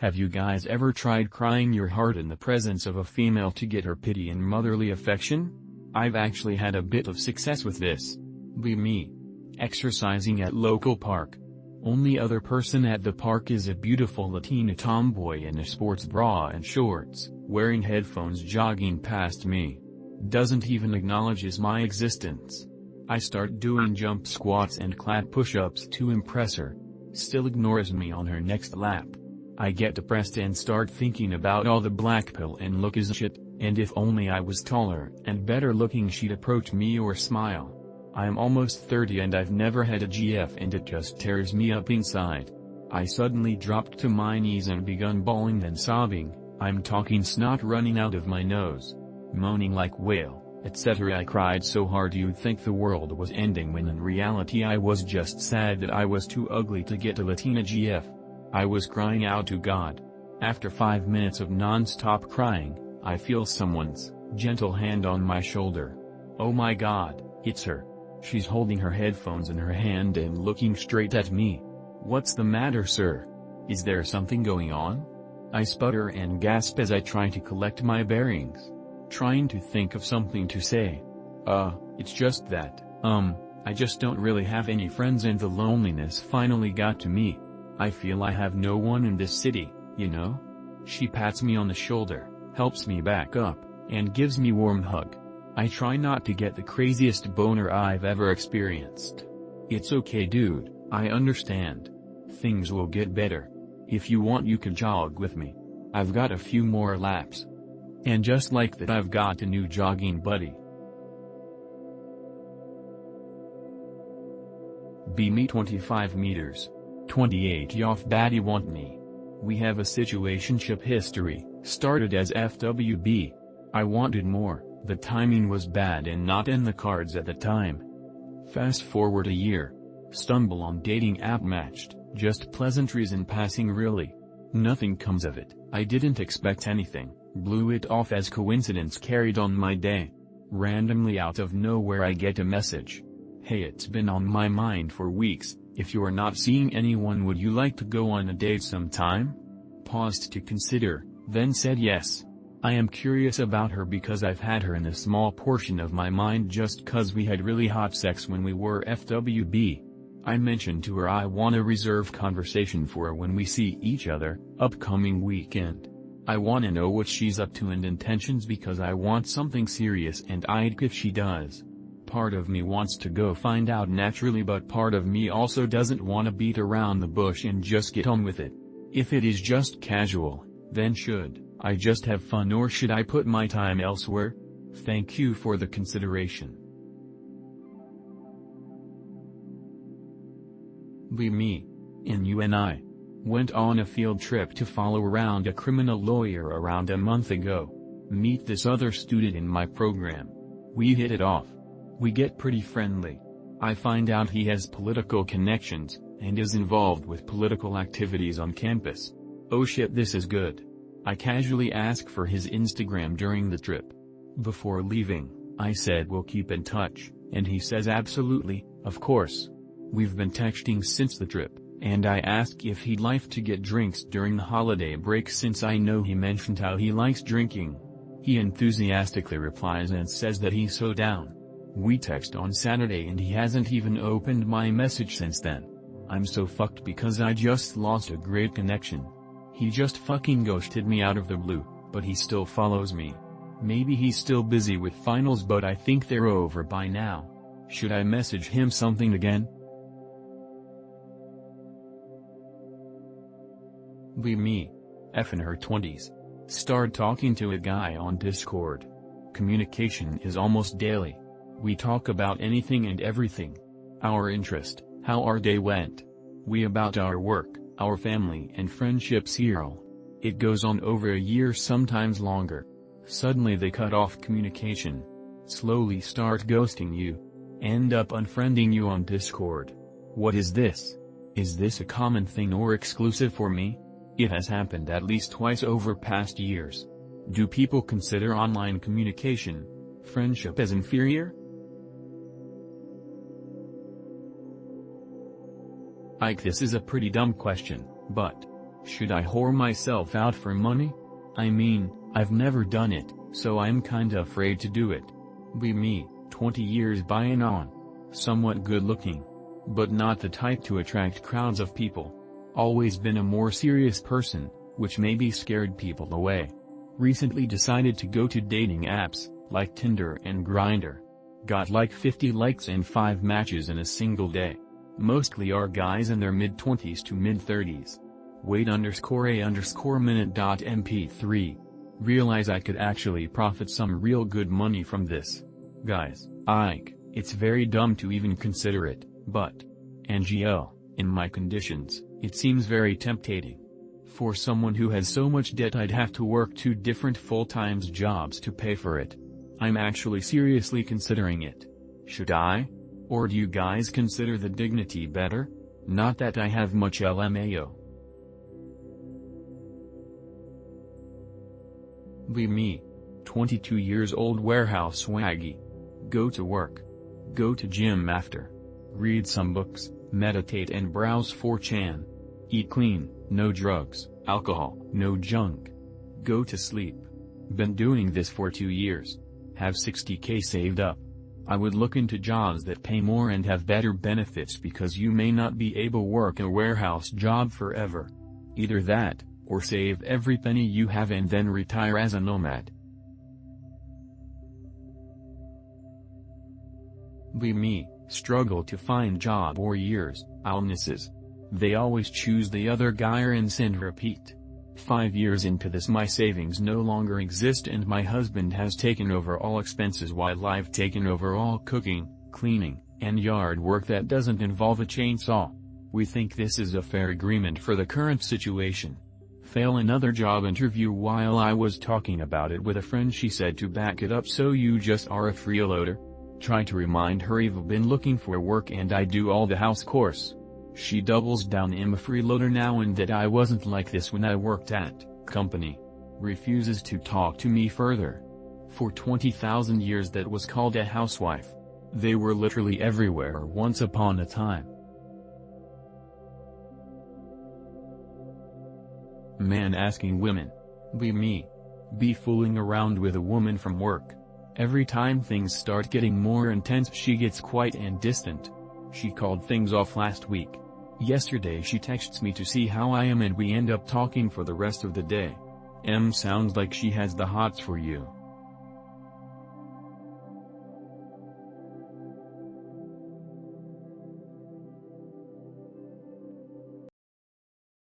Have you guys ever tried crying your heart in the presence of a female to get her pity and motherly affection? I've actually had a bit of success with this. Be me. Exercising at local park. Only other person at the park is a beautiful Latina tomboy in a sports bra and shorts, wearing headphones jogging past me. Doesn't even acknowledges my existence. I start doing jump squats and clap push-ups to impress her. Still ignores me on her next lap. I get depressed and start thinking about all the black pill and look as shit, and if only I was taller and better looking she'd approach me or smile. I am almost 30 and I've never had a GF and it just tears me up inside. I suddenly dropped to my knees and begun bawling and sobbing. I'm talking snot running out of my nose. Moaning like whale, etc. I cried so hard you'd think the world was ending when in reality I was just sad that I was too ugly to get a Latina GF. I was crying out to God. After 5 minutes of non-stop crying, I feel someone's gentle hand on my shoulder. Oh my God, it's her. She's holding her headphones in her hand and looking straight at me. What's the matter, sir? Is there something going on? I sputter and gasp as I try to collect my bearings. Trying to think of something to say. It's just that, I just don't really have any friends and the loneliness finally got to me. I feel I have no one in this city, you know? She pats me on the shoulder, helps me back up, and gives me a warm hug. I try not to get the craziest boner I've ever experienced. It's okay dude, I understand. Things will get better. If you want you can jog with me. I've got a few more laps. And just like that I've got a new jogging buddy. Be me 25 meters. 28 off baddie want me. We have a situationship history, started as FWB. I wanted more, the timing was bad and not in the cards at the time. Fast forward a year. Stumble on dating app matched, just pleasantries in passing really. Nothing comes of it, I didn't expect anything, blew it off as coincidence carried on my day. Randomly out of nowhere I get a message. Hey, it's been on my mind for weeks. If you are not seeing anyone, would you like to go on a date sometime? Paused to consider, then said yes. I am curious about her because I've had her in a small portion of my mind just cause we had really hot sex when we were FWB. I mentioned to her I want a reserve conversation for when we see each other, upcoming weekend. I wanna know what she's up to and intentions because I want something serious and I'd if she does. Part of me wants to go find out naturally, but part of me also doesn't want to beat around the bush and just get on with it. If it is just casual, then should I just have fun or should I put my time elsewhere? Thank you for the consideration. Be me. And you and I went on a field trip to follow around a criminal lawyer around a month ago. Meet this other student in my program. We hit it off. We get pretty friendly. I find out he has political connections, and is involved with political activities on campus. Oh shit, this is good. I casually ask for his Instagram during the trip. Before leaving, I said we'll keep in touch, and he says absolutely, of course. We've been texting since the trip, and I ask if he'd like to get drinks during the holiday break since I know he mentioned how he likes drinking. He enthusiastically replies and says that he's so down. We text on Saturday and he hasn't even opened my message since then. I'm so fucked because I just lost a great connection. He just fucking ghosted me out of the blue, but he still follows me. Maybe he's still busy with finals, but I think they're over by now. Should I message him something again? Be me. F in her 20s. Start talking to a guy on Discord. Communication is almost daily. We talk about anything and everything. Our interest, how our day went. We about our work, our family and friendships here. It goes on over a year, sometimes longer. Suddenly they cut off communication. Slowly start ghosting you. End up unfriending you on Discord. What is this? Is this a common thing or exclusive for me? It has happened at least twice over past years. Do people consider online communication, friendship as inferior? This is a pretty dumb question, but Should I whore myself out for money? I mean, I've never done it, so I'm kinda afraid to do it. Be me, 20 years by and on. Somewhat good looking. But not the type to attract crowds of people. Always been a more serious person, which maybe scared people away. Recently decided to go to dating apps, like Tinder and Grindr. Got like 50 likes and 5 matches in a single day. Mostly are guys in their mid-20s to mid-30s. Wait_a_minute.mp3. Realize I could actually profit some real good money from this. Guys, it's very dumb to even consider it, but, NGL, in my conditions, it seems very tempting. For someone who has so much debt I'd have to work 2 different full-time jobs to pay for it. I'm actually seriously considering it. Should I? Or do you guys consider the dignity better? Not that I have much LMAO. Be me. 22 years old warehouse swaggy. Go to work. Go to gym after. Read some books, meditate and browse 4chan. Eat clean, no drugs, alcohol, no junk. Go to sleep. Been doing this for 2 years. Have 60k saved up. I would look into jobs that pay more and have better benefits because you may not be able to work a warehouse job forever. Either that, or save every penny you have and then retire as a nomad. Be me, struggle to find job or years, illnesses. They always choose the other guy and send repeat. 5 years into this my savings no longer exist and my husband has taken over all expenses while I've taken over all cooking, cleaning, and yard work that doesn't involve a chainsaw. We think this is a fair agreement for the current situation. Fail another job interview while I was talking about it with a friend. She said to back it up, so you just are a freeloader? Try to remind her I've been looking for work and I do all the house chores. She doubles down, I'm a freeloader now and that I wasn't like this when I worked at company. Refuses to talk to me further. For 20,000 years that was called a housewife. They were literally everywhere once upon a time. Man asking women. Be me. Be fooling around with a woman from work. Every time things start getting more intense she gets quiet and distant. She called things off last week. Yesterday she texts me to see how I am and we end up talking for the rest of the day. Sounds like she has the hots for you.